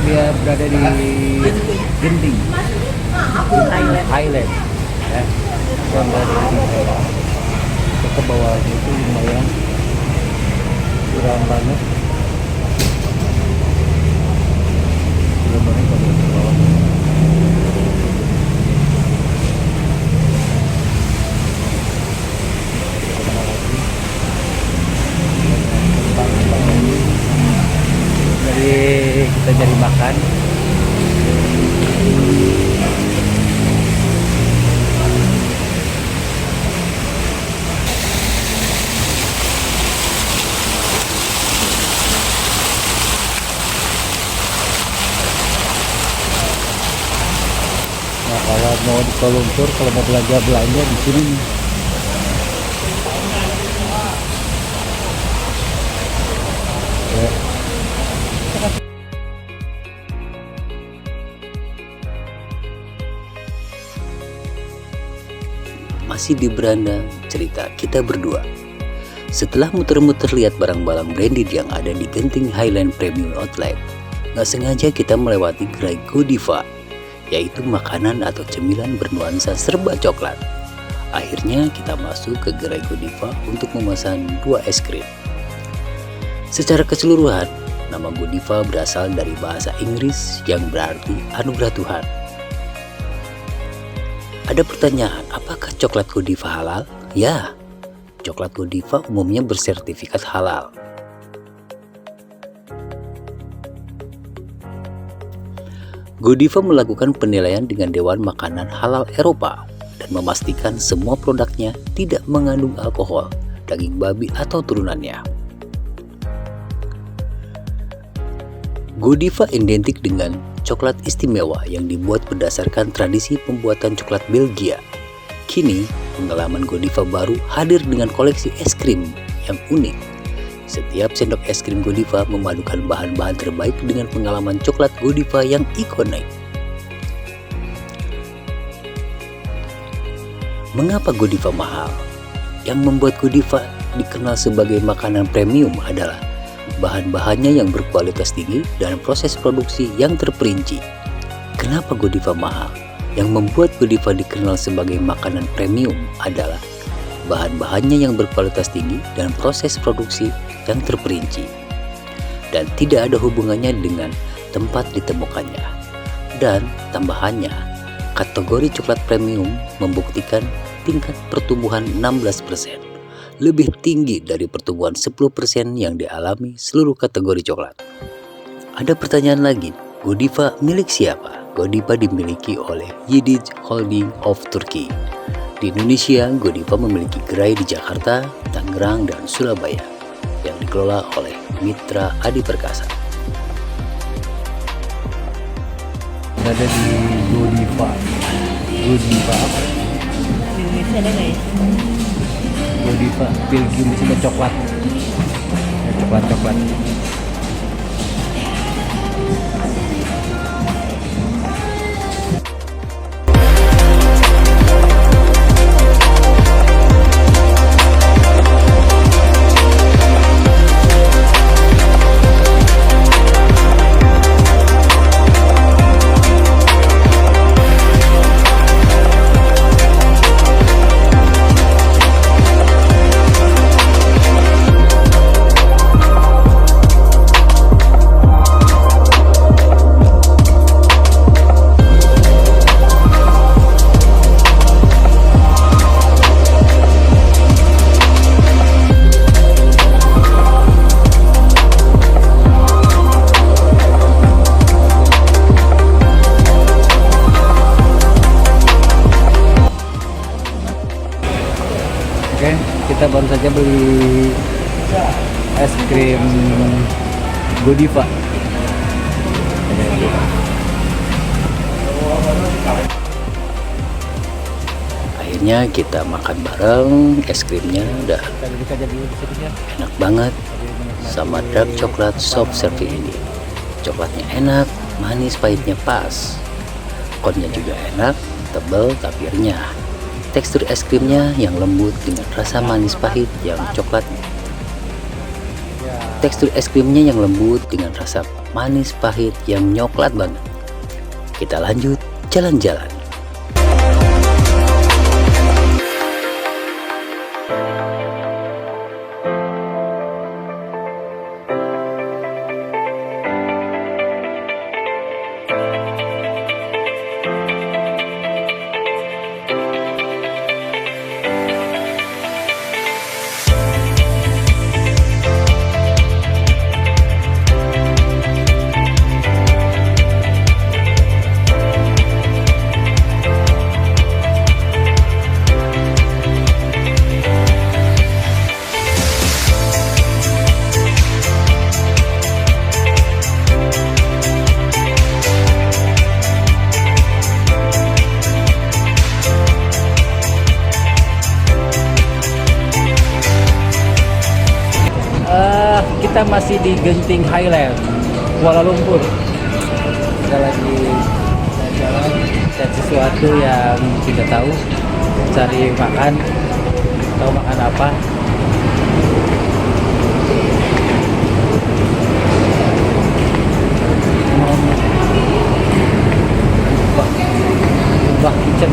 dia berada di Genting Highland ya. Yang berada di Genting Highland. Ke bawahnya itu lumayan curam banget. Curam banget kalau ke bawah. Jadi kita cari makan. Nah, kalau mau di Kuala Lumpur, kalau mau belanja di sini. Ya. Masih di beranda cerita kita berdua. Setelah muter-muter lihat barang-barang branded yang ada di Genting Highland Premium Outlet, nggak sengaja kita melewati gerai Godiva, yaitu makanan atau cemilan bernuansa serba coklat. Akhirnya kita masuk ke gerai Godiva untuk memesan 2 es krim. Secara keseluruhan, nama Godiva berasal dari bahasa Inggris yang berarti anugerah Tuhan. Ada pertanyaan, apakah coklat Godiva halal? Ya, coklat Godiva umumnya bersertifikat halal. Godiva melakukan penilaian dengan Dewan Makanan Halal Eropa dan memastikan semua produknya tidak mengandung alkohol, daging babi atau turunannya. Godiva identik dengan coklat istimewa yang dibuat berdasarkan tradisi pembuatan coklat Belgia. Kini, pengalaman Godiva baru hadir dengan koleksi es krim yang unik. Setiap sendok es krim Godiva memadukan bahan-bahan terbaik dengan pengalaman coklat Godiva yang ikonik. Mengapa Godiva mahal? Yang membuat Godiva dikenal sebagai makanan premium adalah bahan-bahannya yang berkualitas tinggi dan proses produksi yang terperinci. Kenapa Godiva mahal? Yang membuat Godiva dikenal sebagai makanan premium adalah bahan-bahannya yang berkualitas tinggi dan proses produksi yang terperinci. Dan tidak ada hubungannya dengan tempat ditemukannya. Dan tambahannya, kategori coklat premium membuktikan tingkat pertumbuhan 16%. Lebih tinggi dari pertumbuhan 10% yang dialami seluruh kategori coklat. Ada pertanyaan lagi, Godiva milik siapa? Godiva dimiliki oleh Yediz Holding of Turkey. Di Indonesia, Godiva memiliki gerai di Jakarta, Tangerang, dan Surabaya yang dikelola oleh Mitra Adi Perkasa. Ada di Godiva. Godiva apa? Di Indonesia ada nggak ya? Godiva Belgium di sini coklat. Ya, coklat. Oke, kita baru saja beli es krim Godiva. Akhirnya kita makan bareng, es krimnya udah enak banget sama dark coklat soft serve ini. Coklatnya enak, manis pahitnya pas. Konnya juga enak, tebal tapi renyah. Tekstur es krimnya yang lembut dengan rasa manis pahit yang coklat. Tekstur es krimnya yang lembut dengan rasa manis pahit yang nyoklat banget. Kita lanjut jalan-jalan. Kita masih di Genting Highland, Kuala Lumpur. Kita lagi jalan cari sesuatu yang kita tahu, cari makan, tahu makan apa. Ubah kitchen.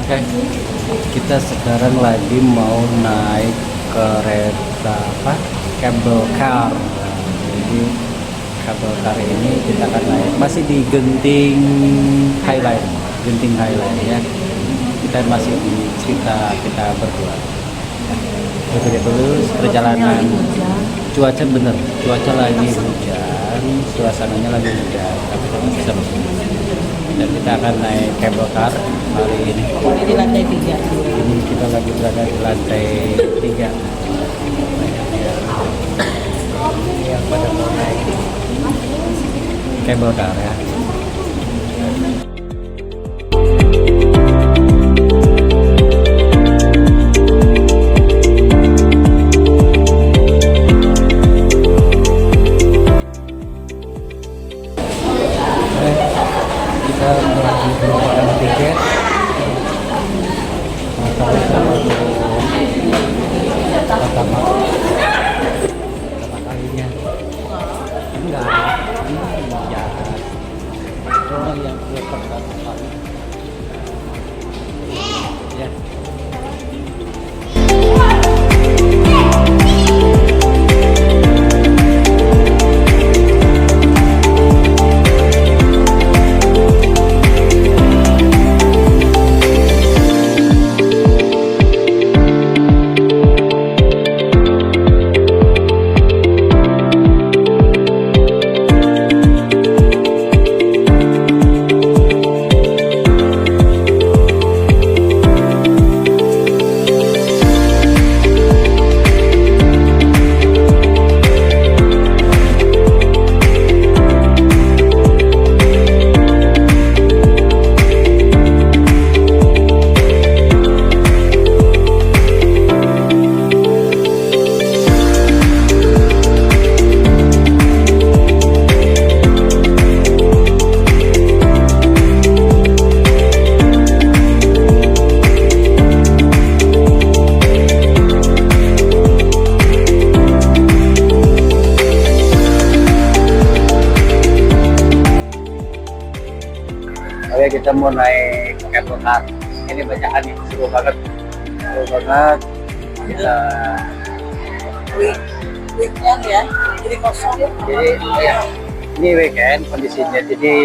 Oke, kita sekarang lagi mau naik kereta apa? Cable car. Jadi cable car ini kita akan naik. Masih di Genting Highland, ya. Kita masih di kita berdua. Itu dulu perjalanan. Cuaca bener, cuaca lagi hujan, suasananya lagi hujan, tapi kita bisa begini. Dan kita akan naik cable car hari ini. Ini di lantai 3. Ini kita lagi berada di lantai 3. Yang pada mau naik cable car ya. Kita lagi merupakan tiket pertama kalinya enggak ya cuma yang pertama kali ya. Oke, kita mau naik cable car. Ini banyakan nih, seru banget. Kita Weekend ya, jadi kosong. jadi ya, ini weekend kondisinya, jadi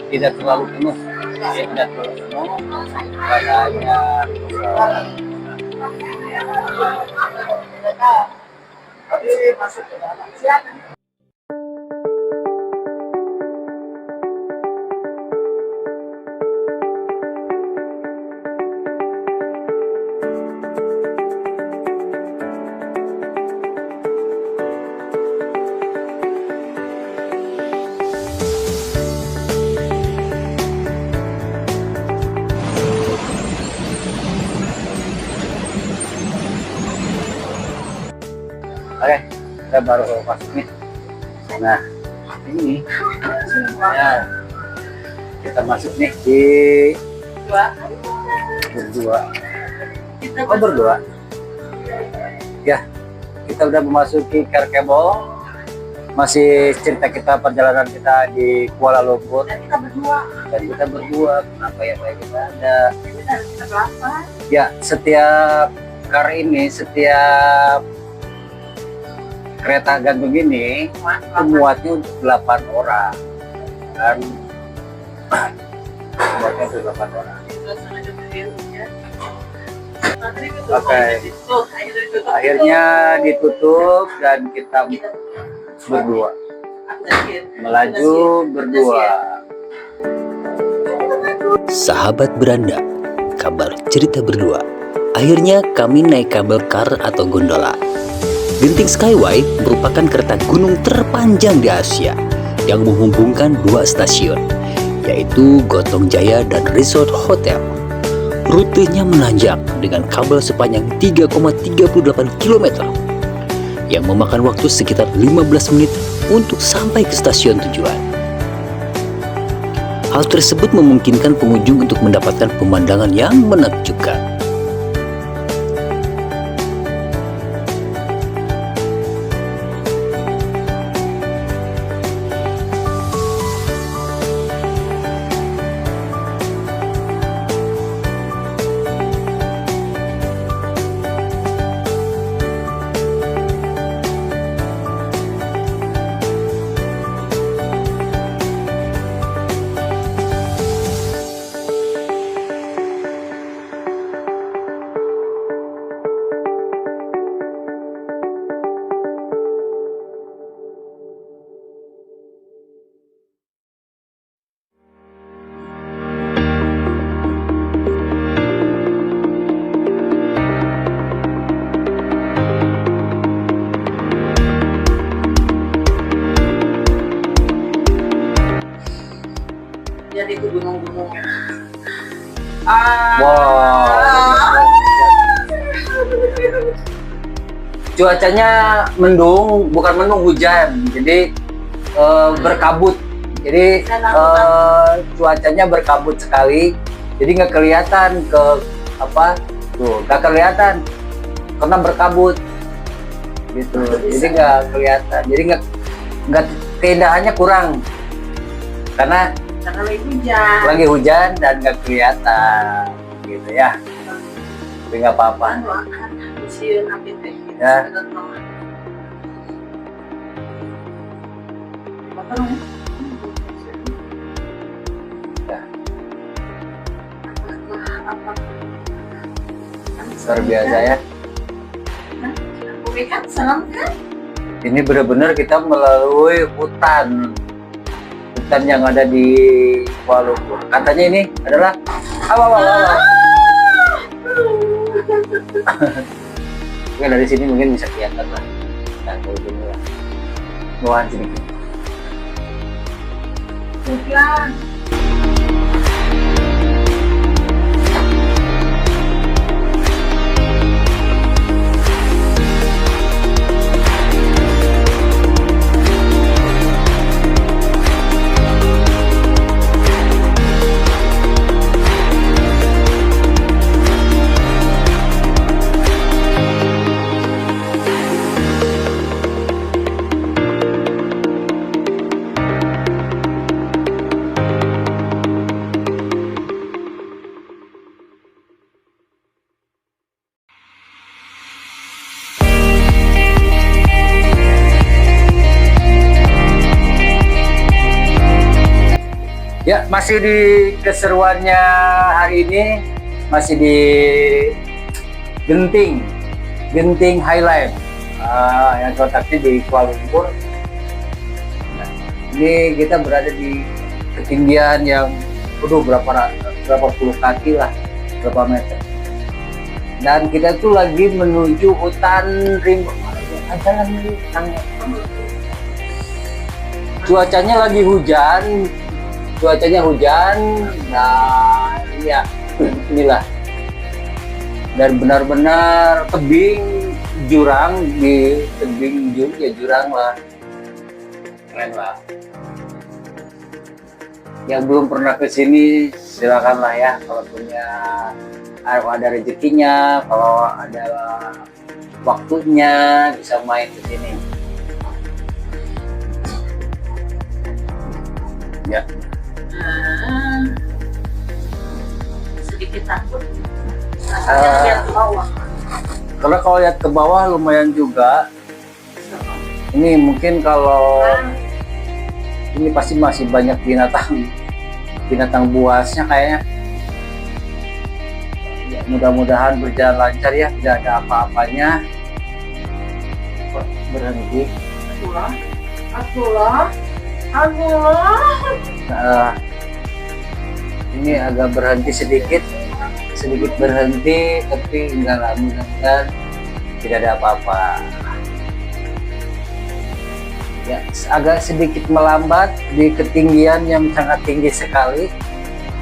tidak terlalu penuh. Makanya kita baru masuk nih. Nah ini ya, kita masuk nih di berdua. Oh berdua ya, kita udah memasuki Car Cable. Masih cerita kita perjalanan kita di Kuala Lumpur dan kita berdua. Kenapa ya kayak kita ada ya, setiap car ini, setiap kereta gantung ini muatnya untuk 8 orang dan muatnya untuk 8 orang. Oke, akhirnya ditutup dan kita berdua melaju berdua. Sahabat beranda, kabar cerita berdua. Akhirnya kami naik kabel car atau gondola. Genting Skyway merupakan kereta gunung terpanjang di Asia yang menghubungkan 2 stasiun, yaitu Gotong Jaya dan Resort Hotel. Rutenya menanjak dengan kabel sepanjang 3,38 km yang memakan waktu sekitar 15 menit untuk sampai ke stasiun tujuan. Hal tersebut memungkinkan pengunjung untuk mendapatkan pemandangan yang menakjubkan. Jadi ke gunung-gunung. Wow. Cuacanya mendung, bukan mendung, hujan. Jadi berkabut. Jadi cuacanya berkabut sekali. Jadi nggak kelihatan ke apa tuh, nggak kelihatan karena berkabut gitu. Jadi nggak kelihatan. Jadi nggak keindahannya kurang karena lagi hujan dan nggak kelihatan gitu ya. Tapi nggak apa-apa ya. Luar biasa ya. Ini benar-benar kita melalui hutan yang ada di Kuala Lumpur. Katanya ini adalah apa? Mungkin dari sini mungkin bisa kelihatan lah. Dan ujungnya lah. Bawahan sedikit. Ya, masih di keseruannya hari ini, masih di Genting Highline yang terletaknya di Kuala Lumpur. Nah, ini kita berada di ketinggian yang berapa puluh kaki lah, berapa meter. Dan kita tuh lagi menuju hutan rimba. Cuacanya lagi hujan. Nah ya inilah, dan benar-benar tebing jurang di tebing ya jurang lah, keren lah. Yang belum pernah ke sini silakanlah ya, kalau punya, kalau ada rezekinya, kalau ada waktunya bisa main ke sini. Ya. Sedikit takut. Rasanya lihat ke bawah. Karena kalau lihat ke bawah lumayan juga. Ini mungkin kalau ini pasti masih banyak binatang buasnya kayaknya. Ya, mudah-mudahan berjalan lancar ya, tidak ada apa-apanya. Kok berhenti? Abdullah. Ini agak berhenti sedikit berhenti, tapi enggak lah, mudah-mudahan tidak ada apa-apa. Ya, agak sedikit melambat di ketinggian yang sangat tinggi sekali.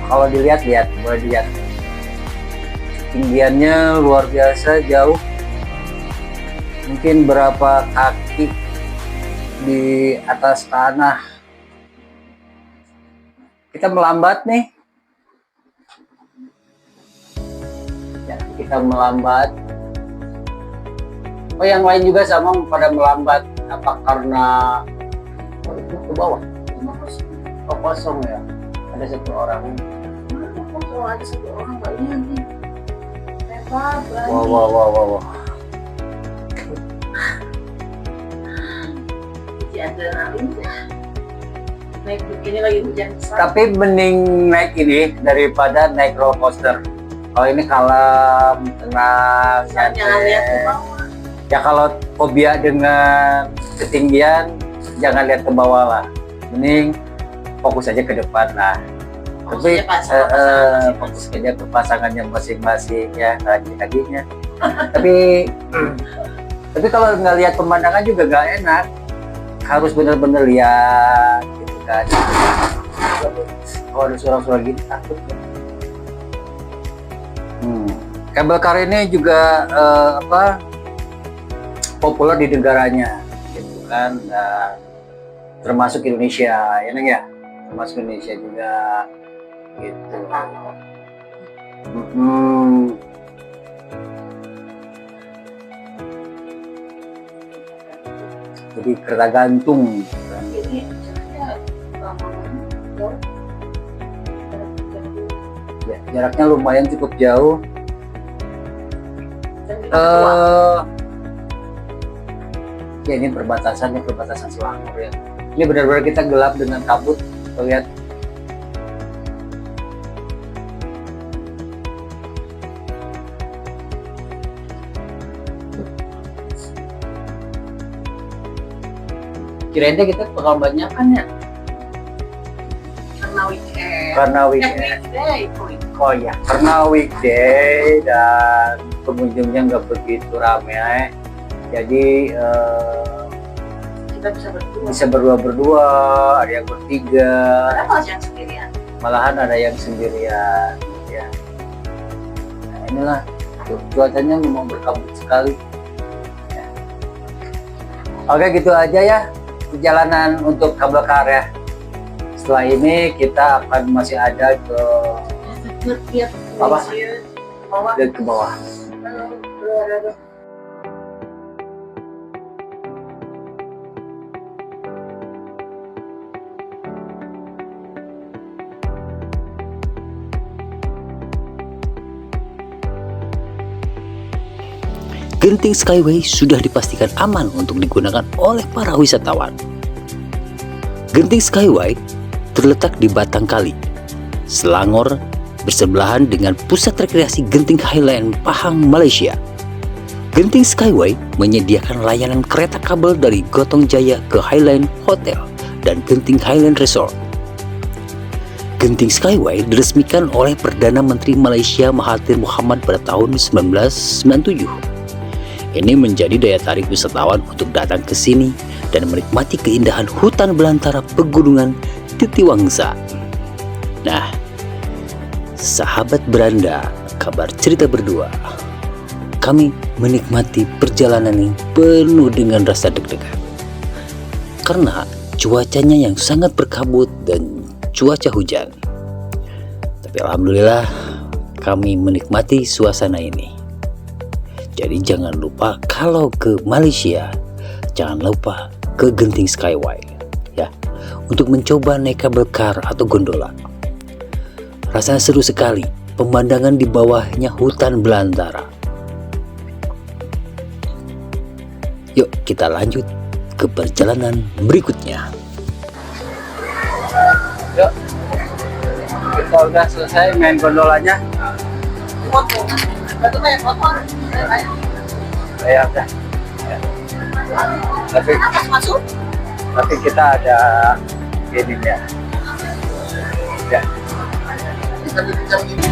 Kalau boleh dilihat ketinggiannya luar biasa jauh, mungkin berapa kaki di atas tanah. Kita melambat nih ya, kita melambat. Oh, yang lain juga sama pada melambat. Apa karena itu ke bawah? Oh, kosong ya. Ada satu orang. Oh, ada satu orang nggak lihat nih. Hebat, berani. Wow. Uji adrenalin. Naik begini lagi hujan besar. Tapi mending naik ini daripada naik roller coaster. Kalau ini kalem, tenang, Jangan lihat ke nyantai. bawah. Ya kalau fobia dengan ketinggian, jangan lihat ke bawah lah. Mending fokus aja ke depan lah. Tapi fokus aja ke pasangannya masing-masing ya, kakinya. Tapi kalau nggak lihat pemandangan juga nggak enak. Harus benar-benar lihat gitu kan. Kalau ada suara-suara gitu takut ya. Kabel car ini juga populer di negaranya gitu kan, dan termasuk Indonesia ya Neng ya, termasuk Indonesia juga gitu. Jadi kereta gantung kan. Ini jaraknya lama banget. Ya, jaraknya lumayan cukup jauh. Dan kita berdua. Ya ini perbatasan Selangor ya. Ini benar-benar kita gelap dengan kabut. Tuh, lihat. Kirain kita bakal banyak kan ya? Karena weekend. Karena weekend. Weekday. Oh ya, karena weekday dan pengunjungnya nggak begitu ramai. Jadi Kita bisa bisa berdua. berdua, ada yang bertiga, Ada malah yang sendirian. malahan ada yang sendirian ya. Nah, inilah cuacanya memang berkabut sekali ya. Oke, gitu aja ya perjalanan untuk kabel car ya. Setelah ini kita akan masih ada Lihat Apa? bawah. ke bawah. Genting Skyway sudah dipastikan aman untuk digunakan oleh para wisatawan. Genting Skyway terletak di Batangkali, Selangor, bersebelahan dengan pusat rekreasi Genting Highland Pahang, Malaysia. Genting Skyway menyediakan layanan kereta kabel dari Gotong Jaya ke Highland Hotel dan Genting Highland Resort. Genting Skyway diresmikan oleh Perdana Menteri Malaysia Mahathir Mohamad pada tahun 1997. Ini menjadi daya tarik wisatawan untuk datang ke sini dan menikmati keindahan hutan belantara pegunungan Titiwangsa. Nah, sahabat beranda, kabar cerita berdua. kami menikmati perjalanan ini penuh dengan rasa deg-degan. Karena cuacanya yang sangat berkabut dan cuaca hujan. Tapi alhamdulillah kami menikmati suasana ini. Jadi jangan lupa kalau ke Malaysia, jangan lupa ke Genting Skyway ya, untuk mencoba naik kabel car atau gondola. Rasanya seru sekali, pemandangan di bawahnya hutan belantara. Yuk kita lanjut ke perjalanan berikutnya. Yuk, kita udah selesai main gondolanya. Foto. Berarti banyak foto. Ya udah. Ya. Tapi Atas masuk. kita ada ininya. Ya. Kita bicara gini.